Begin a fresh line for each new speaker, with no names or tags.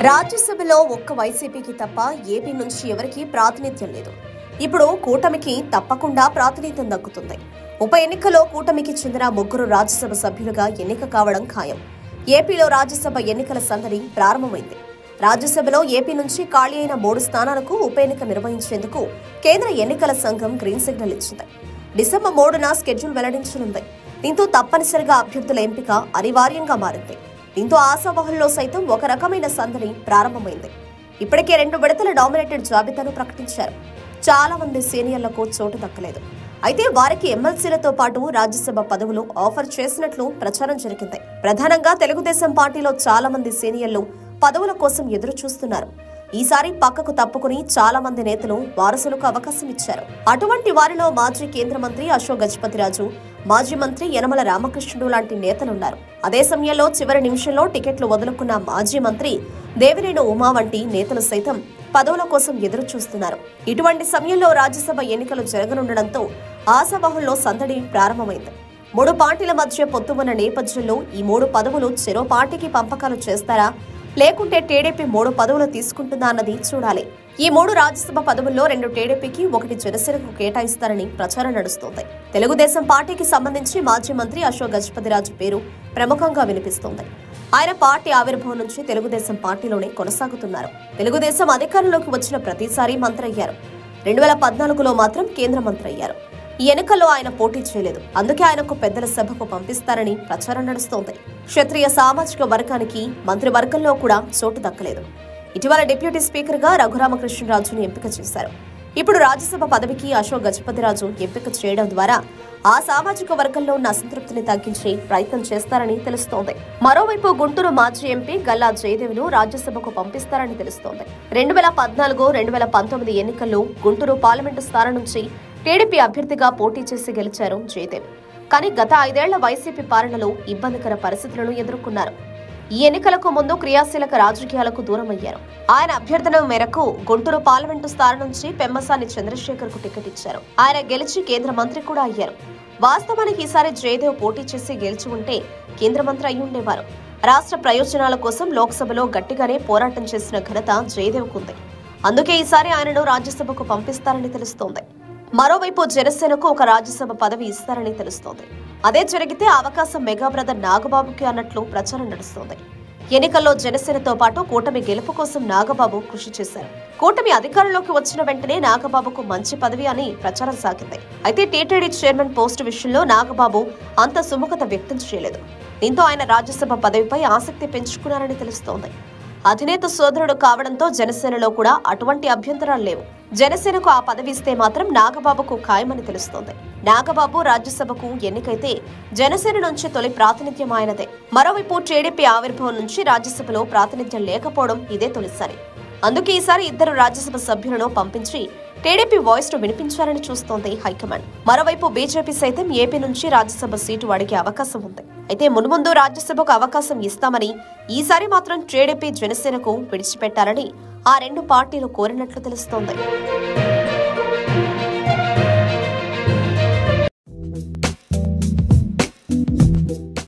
రాజ్యసభలో ఒక్క వైసీపీకి తప్ప ఏపీ నుంచి ఎవరికీ ప్రాతినిధ్యం లేదు. ఇప్పుడు కూటమికి తప్పకుండా ప్రాతినిధ్యం దక్కుతుంది. ఉప ఎన్నికలో కూటమికి చెందిన 3 రాజ్యసభ సభ్యులుగా ఎన్నిక కావడం ఖాయం. ఏపీలో రాజ్యసభ ఎన్నికల సందడి ప్రారంభమైంది. రాజ్యసభలో ఏపీ నుంచి ఖాళీ అయిన 3 స్థానాలకు ఉప ఎన్నిక నిర్వహించేందుకు కేంద్ర ఎన్నికల సంఘం గ్రీన్ సిగ్నల్ ఇచ్చింది. డిసెంబర్ 3న స్కెడ్యూల్ వెల్లడించనుంది. దీంతో తప్పనిసరిగా అభ్యర్థుల ఎంపిక అనివార్యంగా మారింది. దీంతో ఆశావహుల్లో సైతం ఒక రకమైన సందడి ప్రారంభమైంది. ఇప్పటికే 2 విడతల నామినేటెడ్ జాబితాను ప్రకటించారు. చాలా మంది సీనియర్లకు చోటు దక్కలేదు. అయితే వారికి ఎమ్మెల్సీలతో పాటు రాజ్యసభ పదవులు ఆఫర్ చేసినట్లు ప్రచారం జరిగింది. ప్రధానంగా తెలుగుదేశం పార్టీలో చాలా మంది సీనియర్లు పదవుల కోసం ఎదురు చూస్తున్నారు. ఈసారి పక్కకు తప్పుకుని చాలా మంది నేతలు వారసులకు అవకాశం ఇచ్చారు. అటువంటి వారిలో మాజీ కేంద్ర మంత్రి అశోక్ గజపతిరాజు, మాజీ మంత్రి యనమల రామకృష్ణుడు లాంటి నేతలున్నారు. అదే సమయంలో చివరి నిమిషంలో టికెట్లు వదులుకున్న మాజీ మంత్రి దేవినేని ఉమా వంటి నేతలు సైతం పదవుల కోసం ఎదురు చూస్తున్నారు. ఇటువంటి సమయంలో రాజ్యసభ ఎన్నికలు జరగనుండడంతో ఆశావహుల్లో సందడి ప్రారంభమైంది. 3 పార్టీల మధ్య పొత్తు ఉన్న నేపథ్యంలో ఈ 3 పదవులు చెరో పార్టీకి పంపకాలు చేస్తారా, లేకుంటే టీడీపీ 3 పదవులు తీసుకుంటుందా అన్నది చూడాలి. ఈ 3 రాజ్యసభ పదవుల్లో 2 టీడీపీకి, 1 జనసేనకు కేటాయిస్తారని ప్రచారం నడుస్తోంది. తెలుగుదేశం పార్టీకి సంబంధించి మాజీ మంత్రి అశోక్ గజపతిరాజు పేరు ప్రముఖంగా వినిపిస్తోంది. ఆయన పార్టీ ఆవిర్భావం నుంచి తెలుగుదేశం పార్టీలోనే కొనసాగుతున్నారు. తెలుగుదేశం అధికారంలోకి వచ్చిన ప్రతిసారి మంత్రి అయ్యారు. 2014లో మాత్రం కేంద్ర మంత్రి అయ్యారు. ఈ ఎన్నికల్లో ఆయన పోటీ చేయలేదు. అందుకే ఆయనకు పెద్దల సభకు పంపిస్తారని ప్రచారం నడుస్తోంది. క్షత్రియ సామాజిక వర్గానికి మంత్రివర్గంలో కూడా చోటు దక్కలేదు. ఇటీవల డిప్యూటీ స్పీకర్ గా రఘురామకృష్ణరాజును ఎంపిక చేశారు. ఇప్పుడు రాజ్యసభ పదవికి అశోక్ గజపతిరాజు ఎంపిక చేయడం ద్వారా ఆ సామాజిక వర్గంలో ఉన్న అసంతృప్తిని తగ్గించే ప్రయత్నం చేస్తారని తెలుస్తోంది. మరోవైపు గుంటూరు మాజీ ఎంపీ గల్లా జయదేవ్ను రాజ్యసభకు పంపిస్తారని తెలుస్తోంది. 2014-2019 ఎన్నికల్లో గుంటూరు పార్లమెంటు స్థానం నుంచి టీడీపీ అభ్యర్థిగా పోటీ చేసి గెలిచారు జయదేవ్. కానీ గత 5 ఏళ్ల వైసీపీ పాలనలో ఇబ్బందికర పరిస్థితులను ఎదుర్కొన్నారు. ఈ ఎన్నికలకు ముందు క్రియాశీలక రాజకీయాలకు దూరమయ్యారు. ఆయన అభ్యర్థన మేరకు గుంటూరు పార్లమెంటు స్థానం నుంచి పెమ్మసాని చంద్రశేఖర్ కు టికెట్ ఇచ్చారు. ఆయన గెలిచి కేంద్ర మంత్రి కూడా అయ్యారు. వాస్తవానికి ఈసారి జయదేవ్ పోటీ చేసి గెలిచి ఉంటే కేంద్ర మంత్రి అయి ఉండేవారు. రాష్ట్ర ప్రయోజనాల కోసం లోక్సభలో గట్టిగానే పోరాటం చేసిన ఘనత జయదేవ్కుంది. అందుకే ఈసారి ఆయనను రాజ్యసభకు పంపిస్తారని తెలుస్తోంది. మరోవైపు జనసేనకు ఒక రాజ్యసభ పదవి ఇస్తారని తెలుస్తోంది. అదే జరిగితే అవకాశం మెగా బ్రదర్ నాగబాబుకి అన్నట్లు ప్రచారం నడుస్తోంది. ఎన్నికల్లో జనసేనతో పాటు కూటమి గెలుపు కోసం నాగబాబు కృషి చేశారు. కూటమి అధికారంలోకి వచ్చిన వెంటనే నాగబాబుకు మంచి పదవి అని ప్రచారం సాగింది. అయితే టీటీడీ చైర్మన్ పోస్టు విషయంలో నాగబాబు అంత సుముఖత వ్యక్తం చేయలేదు. దీంతో ఆయన రాజ్యసభ పదవిపై ఆసక్తి పెంచుకున్నారని తెలుస్తోంది. అధినేత సోదరుడు కావడంతో జనసేనలో కూడా అటువంటి అభ్యంతరాలు లేవు. జనసేనకు ఆ పదవి ఇస్తే మాత్రం నాగబాబుకు ఖాయమని తెలుస్తోంది. నాగబాబు రాజ్యసభకు ఎన్నికైతే జనసేన నుంచి తొలి ప్రాతినిధ్యం ఆయనదే. మరోవైపు టీడీపీ ఆవిర్భావం నుంచి రాజ్యసభలో ప్రాతినిధ్యం లేకపోవడం ఇదే తొలిసారి. అందుకే ఈసారి 2 రాజ్యసభ సభ్యులను పంపించి టీడీపీ వాయిస్ ను వినిపించాలని చూస్తోంది హైకమాండ్. మరోవైపు బీజేపీ సైతం ఏపీ నుంచి రాజ్యసభ సీటు అడిగే అవకాశం ఉంది. అయితే మున్ముందు రాజ్యసభకు అవకాశం ఇస్తామని, ఈసారి మాత్రం టీడీపీ జనసేనకు విడిచిపెట్టాలని ఆ 2 పార్టీలు కోరినట్లు తెలుస్తోంది.